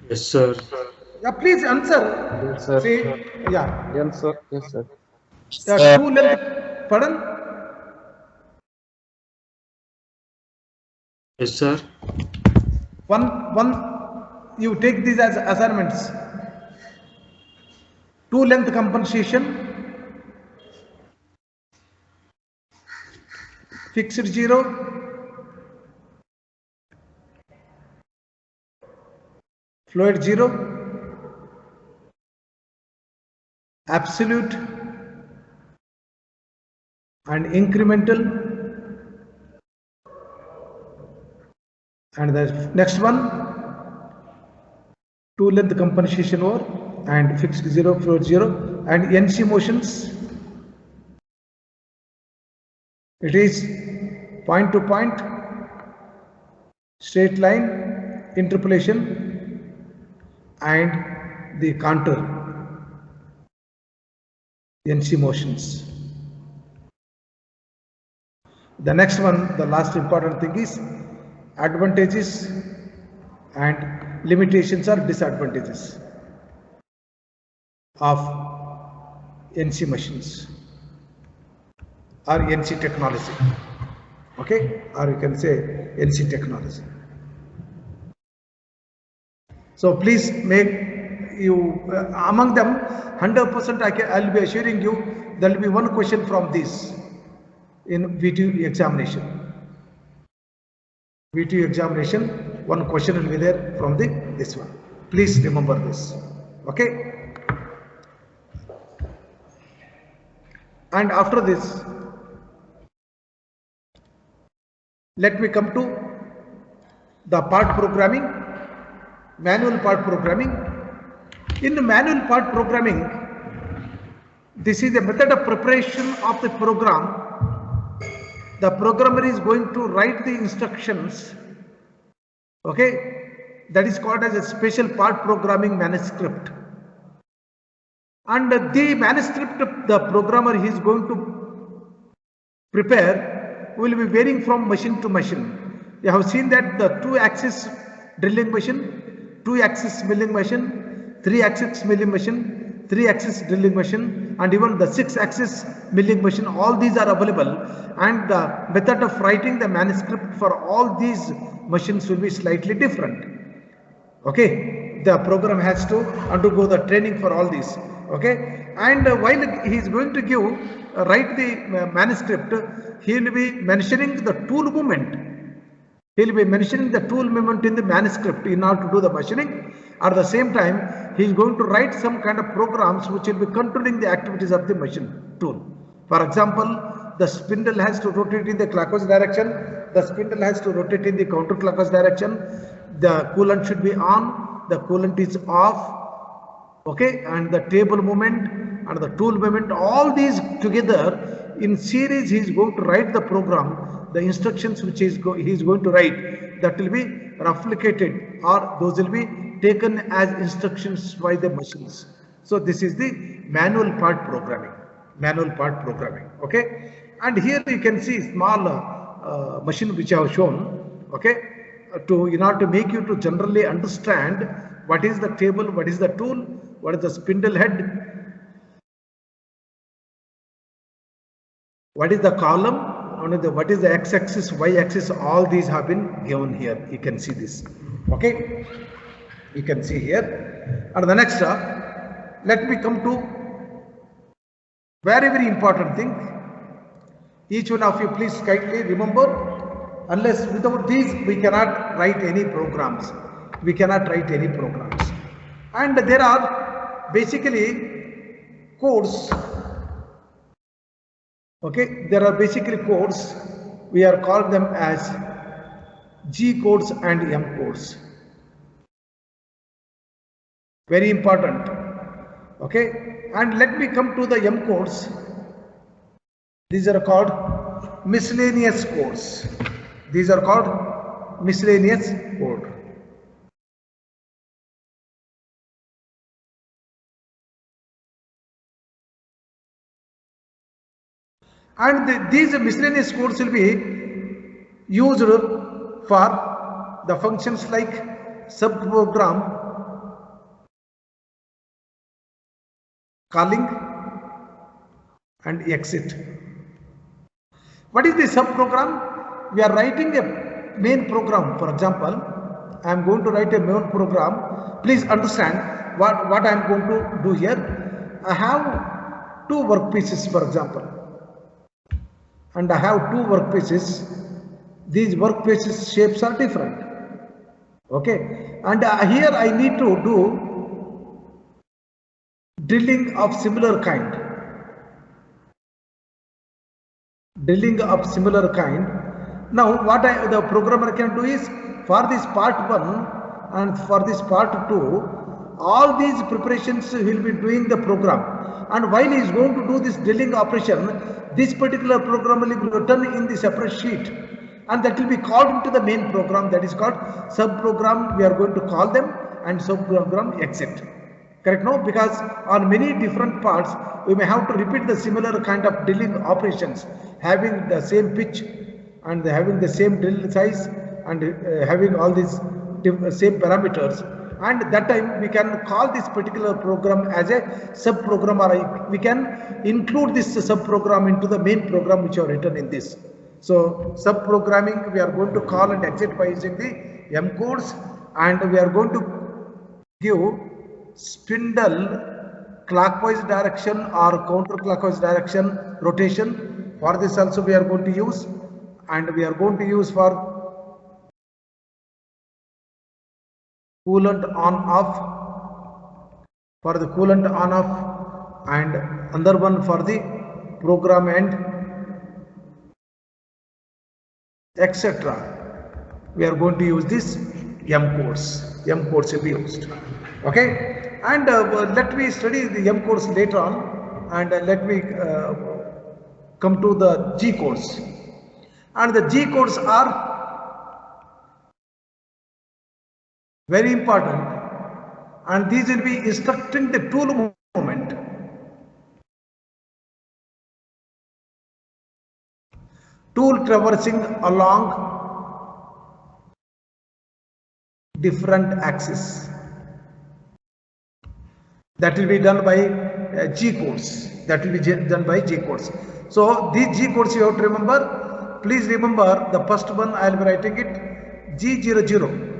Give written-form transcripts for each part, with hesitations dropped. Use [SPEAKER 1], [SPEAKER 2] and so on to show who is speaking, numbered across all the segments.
[SPEAKER 1] Yes, sir.
[SPEAKER 2] Yeah, please answer.
[SPEAKER 3] Yes, sir.
[SPEAKER 2] See, yeah,
[SPEAKER 3] Yes, sir. Yes, sir.
[SPEAKER 2] two length. Pardon?
[SPEAKER 1] Yes, sir.
[SPEAKER 2] One. You take these as assignments. Two length compensation, fixed zero, fluid zero, absolute, and incremental. And the next one, two length compensation over and fixed zero, fluid zero, and NC motions. It is point to point, straight line, interpolation, and the contour, NC motions. The next one, the last important thing is advantages and limitations or disadvantages of NC machines or NC technology. Okay, or you can say NC technology. So please make you among them 100% I'll be assuring you there will be one question from this in VTU examination. VTU examination, one question will be there from this one. Please remember this. Okay. And after this, let me come to the part programming, manual part programming. In the manual part programming, this is a method of preparation of the program. The programmer is going to write the instructions, okay, that is called as a special part programming manuscript. And the manuscript the programmer is going to prepare will be varying from machine to machine. You have seen that the 2-axis drilling machine, 2-axis milling machine, 3-axis milling machine, 3-axis drilling machine, and even the 6-axis milling machine, all these are available, and the method of writing the manuscript for all these machines will be slightly different. Okay, the program has to undergo the training for all these. Okay, and while he is going to give write the manuscript, he will be mentioning the tool movement. He will be mentioning the tool movement in the manuscript in order to do the machining. At the same time, he is going to write some kind of programs which will be controlling the activities of the machine tool. For example, the spindle has to rotate in the clockwise direction, the spindle has to rotate in the counterclockwise direction, the coolant should be on, the coolant is off, okay, and the table movement and the tool movement, all these together in series he is going to write the program, the instructions which he is going to write, that will be replicated or those will be taken as instructions by the machines. So this is the manual part programming, okay. And here you can see small machine which I have shown, okay, in order to make you to generally understand what is the table, what is the tool, what is the spindle head, what is the column, and what is the x-axis, y-axis, all these have been given here. You can see this, okay, you can see here. And the next, let me come to very important thing. Each one of you please kindly remember, unless without these we cannot write any programs. We cannot write any programs. And there are basically codes. Okay, there are basically codes. We are called them as G codes and M codes. Very important. Okay, and let me come to the M codes. These are called miscellaneous codes. These are called miscellaneous code. And these miscellaneous codes will be used for the functions like subprogram, calling and exit. What is the sub-program? We are writing a main program. For example, I am going to write a main program. Please understand what I am going to do here. I have two workpieces, for example, and I have two workpieces. These workpieces shapes are different. Okay, and here I need to do drilling of similar kind. Drilling of similar kind. Now what the programmer can do is, for this part 1 and for this part 2, all these preparations he will be doing the program, and while he is going to do this drilling operation, this particular program will be written in the separate sheet, and that will be called into the main program, that is called sub-program. We are going to call them, and sub-program exit. Correct? No, because on many different parts we may have to repeat the similar kind of drilling operations, having the same pitch and having the same drill size and having all these same parameters, and that time we can call this particular program as a sub-program, or we can include this sub-program into the main program which are written in this. So sub-programming we are going to call and exit by using the M codes, and we are going to give spindle clockwise direction or counterclockwise direction rotation. For this also we are going to use, and we are going to use for coolant on off, for the coolant on off, and another one for the program end, etc. We are going to use this M codes. M codes will be used. Okay, and let me study the M codes later on, and let me come to the G codes. And the G codes are very important, and these will be instructing the tool movement. Tool traversing along different axes. That will be done by G codes. That will be done by G codes. So these G codes you have to remember. Please remember the first one I will be writing it G00.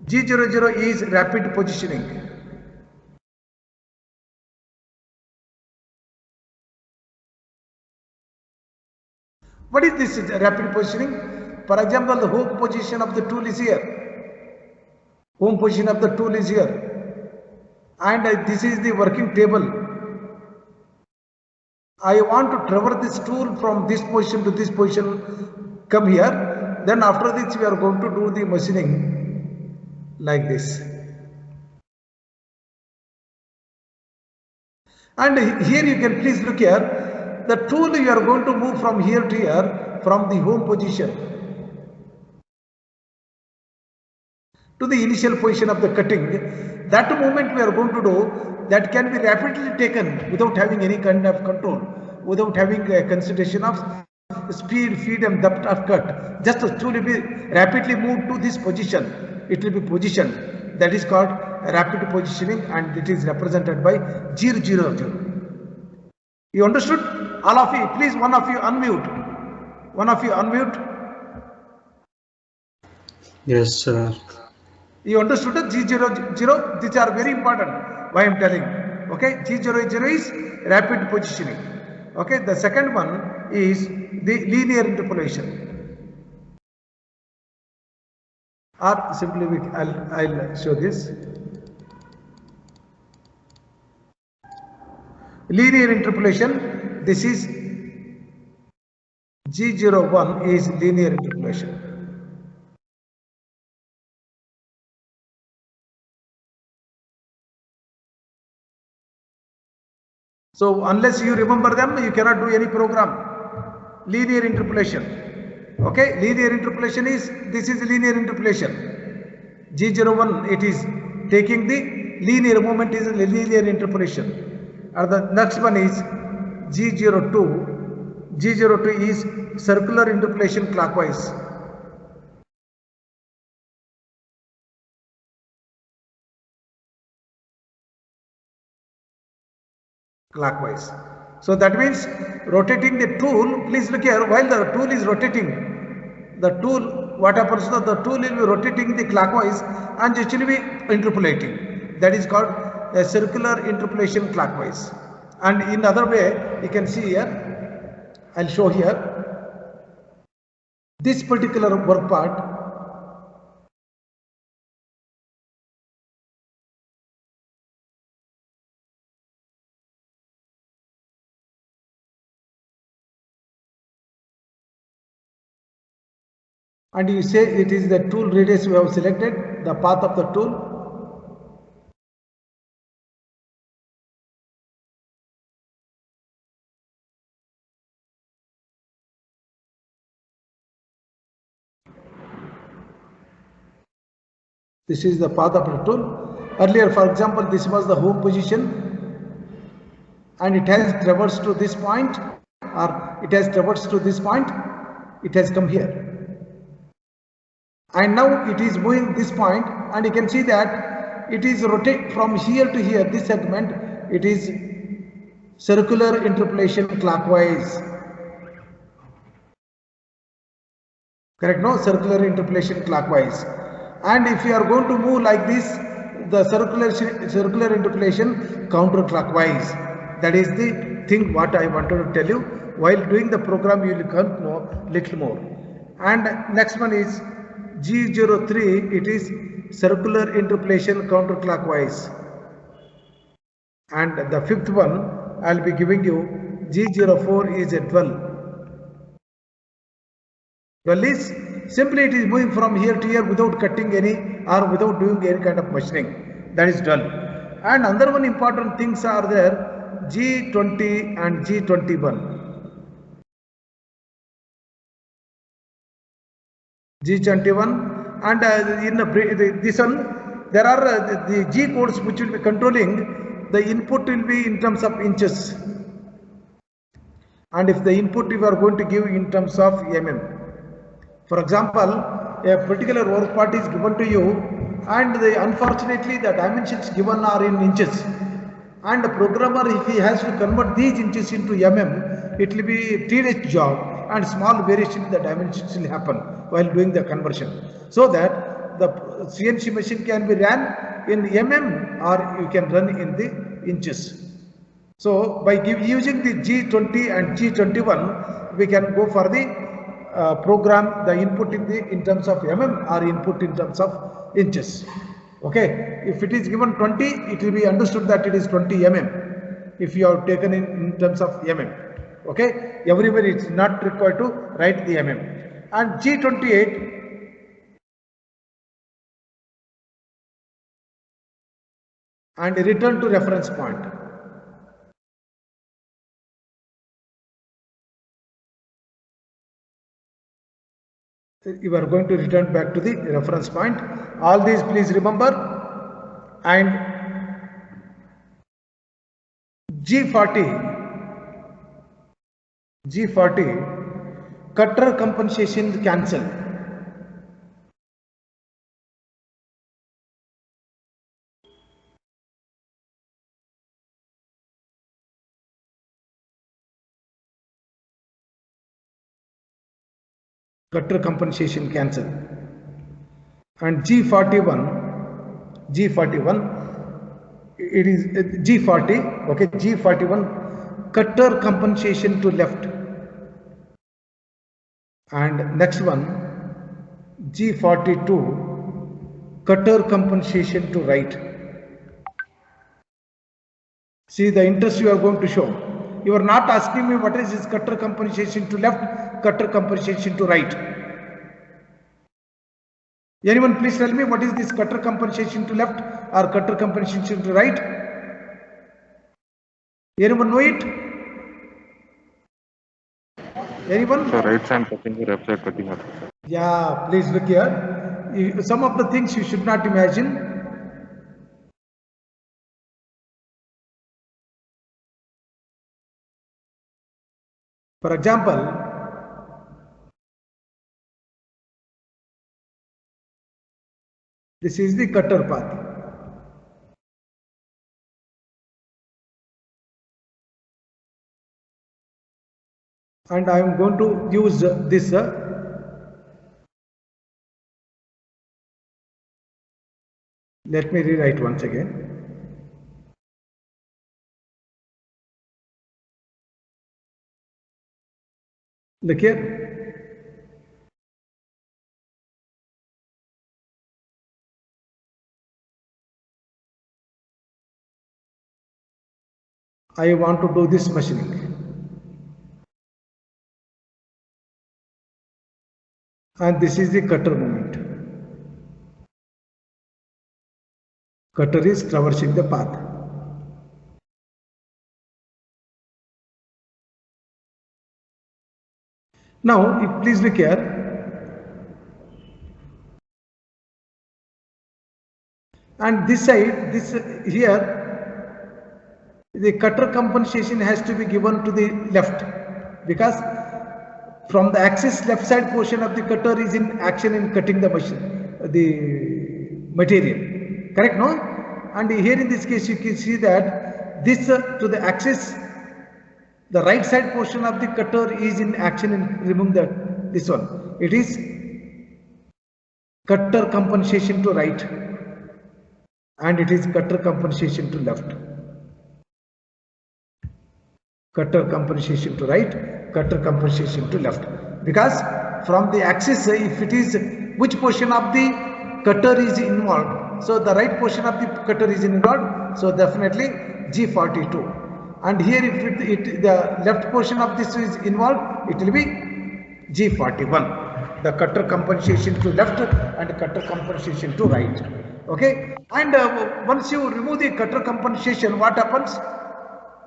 [SPEAKER 2] G00 is rapid positioning. What is this rapid positioning? For example, the home position of the tool is here. Home position of the tool is here. And this is the working table. I want to traverse this tool from this position to this position, come here. Then after this we are going to do the machining like this. And here you can please look here, the tool you are going to move from here to here, from the home position to the initial position of the cutting. That movement we are going to do, that can be rapidly taken without having any kind of control, without having a consideration of speed, feed and depth of cut. Just the tool will be rapidly moved to this position. It will be positioned. That is called rapid positioning, and it is represented by 000. You understood? All of you, please, one of you unmute. One of you unmute.
[SPEAKER 3] Yes, sir.
[SPEAKER 2] You understood it? G00, these are very important. Why I am telling. Okay, G00 is rapid positioning. Okay, the second one is the linear interpolation. Or simply I'll show this. Linear interpolation, this is G01 is linear interpolation. So unless you remember them, you cannot do any program. Linear interpolation. Okay, linear interpolation is, this is linear interpolation. G01, it is taking the linear movement is a linear interpolation. And the next one is G02. G02 is circular interpolation clockwise. clockwise. So that means rotating the tool, please look here, while the tool is rotating, the tool, what happens to the tool will be rotating the clockwise and it will be interpolating. That is called a circular interpolation clockwise. And in other way, you can see here, I'll show here, this particular work part, and you say it is the tool radius we have selected, the path of the tool. This is the path of the tool. Earlier, for example, this was the home position and it has traversed to this point, or it has traversed to this point, it has come here. And now it is moving this point, and you can see that it is rotate from here to here, this segment, it is circular interpolation clockwise. Correct? No? Circular interpolation clockwise. And if you are going to move like this, the circular interpolation counterclockwise. That is the thing what I wanted to tell you. While doing the program, you will come know little more. And next one is G03, it is circular interpolation counterclockwise. And the fifth one, I will be giving you G04 is a dwell. Dwell is simply it is moving from here to here without cutting any or without doing any kind of machining. That is dwell. And another one important things are there, G20 and G21. G21 and in this one there are the G codes which will be controlling, the input will be in terms of inches, and if the input you are going to give in terms of mm. For example, a particular work part is given to you and unfortunately the dimensions given are in inches, and the programmer, if he has to convert these inches into mm, it will be a tedious job and small variation in the dimensions will happen while doing the conversion, so that the CNC machine can be ran in mm or you can run in the inches. So by using the G20 and G21, we can go for the program the input in terms of mm or input in terms of inches. Okay, if it is given 20, it will be understood that it is 20 mm if you have taken in terms of mm. Okay, everywhere it's not required to write the mm. And G28, and return to reference point. You are going to return back to the reference point. All these please remember. And G40, cutter compensation cancel. Cutter compensation cancel. And G41, it is G40, okay, G41, cutter compensation to left. And next one, G42, cutter compensation to right. See the interest you are going to show. You are not asking me what is this cutter compensation to left, cutter compensation to right. Anyone please tell me what is this cutter compensation to left or cutter compensation to right? Anyone know it? Anyone?
[SPEAKER 3] So right hand cutting or left side cutting.
[SPEAKER 2] Yeah, please look here. Some of the things you should not imagine. For example, this is the cutter path. and I am going to use this. Let me rewrite once again. Look here. I want to do this machining. And this is the cutter movement. Cutter is traversing the path. Now, please look here. And this side, this here, the cutter compensation has to be given to the left, because from the axis left side portion of the cutter is in action in cutting the machine, the material, correct, no? And here in this case you can see that this to the axis, the right side portion of the cutter is in action in removing this one. It is cutter compensation to right, and it is cutter compensation to left. Cutter compensation to right, cutter compensation to left. Because from the axis, if it is which portion of the cutter is involved, so the right portion of the cutter is involved, so definitely G42. And here if the left portion of this is involved, it will be G41. The cutter compensation to left and cutter compensation to right. Okay, and once you remove the cutter compensation, what happens?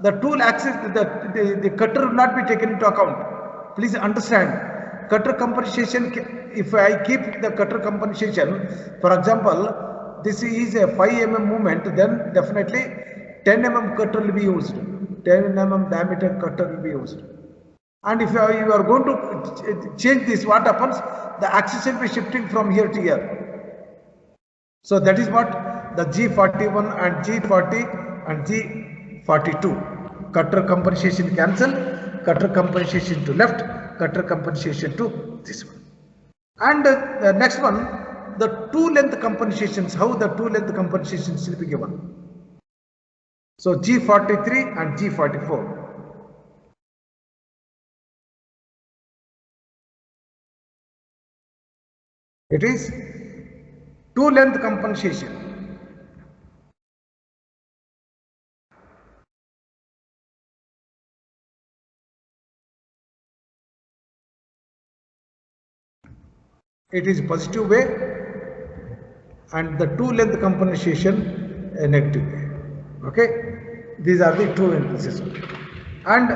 [SPEAKER 2] The tool axis, the cutter will not be taken into account. Please understand, cutter compensation, if I keep the cutter compensation, for example, this is a 5 mm movement, then definitely 10 mm cutter will be used. 10 mm diameter cutter will be used. And if you are going to change this, what happens? The axis will be shifting from here to here. So that is what the G41 and G40 and G42. Cutter compensation cancel, cutter compensation to left, cutter compensation to this one. And the next one, the two length compensations, how the two length compensations will be given. So G43 and G44. It is two length compensation. It is positive way, and the two length compensation a negative way. Okay, these are the two emphases. And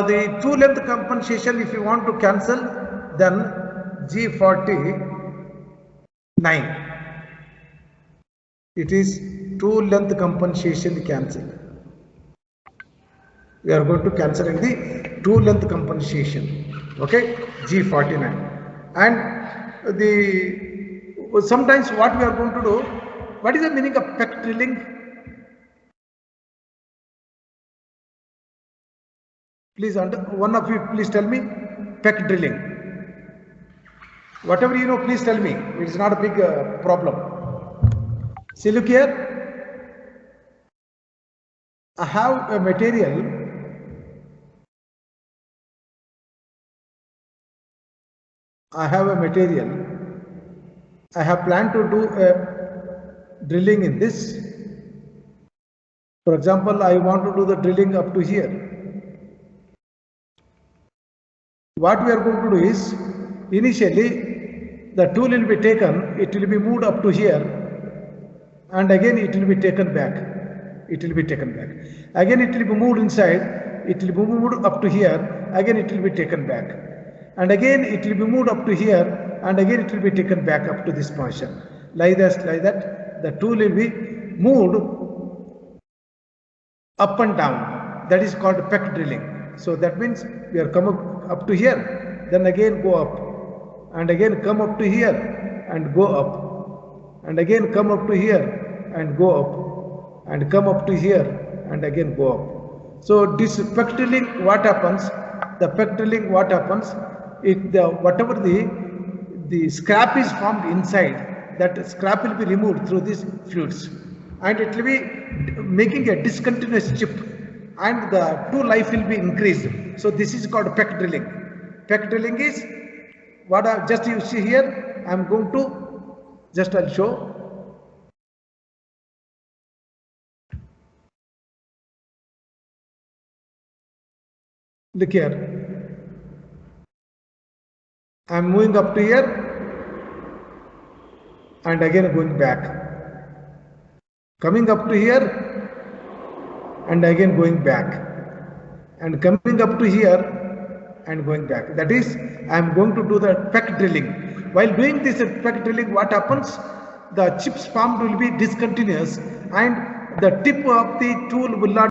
[SPEAKER 2] the two length compensation, if you want to cancel, then G49. It is two length compensation cancel. We are going to cancel in the two length compensation. Okay, G49. And the sometimes what we are going to do, what is the meaning of peck drilling? Please, one of you please tell me, peck drilling. Whatever you know, please tell me. It is not a big problem. See, look here. I have a material. I have planned to do a drilling in this. For example, I want to do the drilling up to here. What we are going to do is, initially the tool will be taken, it will be moved up to here, and again it will be taken back. Again it will be moved inside, it will be moved up to here, again it will be taken back. And again it will be moved up to here, and again it will be taken back up to this position. Like that, the tool will be moved up and down. That is called peck drilling. So that means we are come up to here, then again go up, and again come up to here and go up, and again come up to here and go up, and come up to here and again go up. So this peck drilling, what happens? the peck drilling, what happens? Whatever the scrap is formed inside, that scrap will be removed through these fluids, and it will be making a discontinuous chip, and the tool life will be increased. So this is called peck drilling. Peck drilling is what just you see here. I am going to just I'll show. Look here. I am moving up to here and again going back. Coming up to here and again going back. And coming up to here and going back. That is, I am going to do the peck drilling. While doing this peck drilling, what happens? The chips formed will be discontinuous and the tip of the tool will not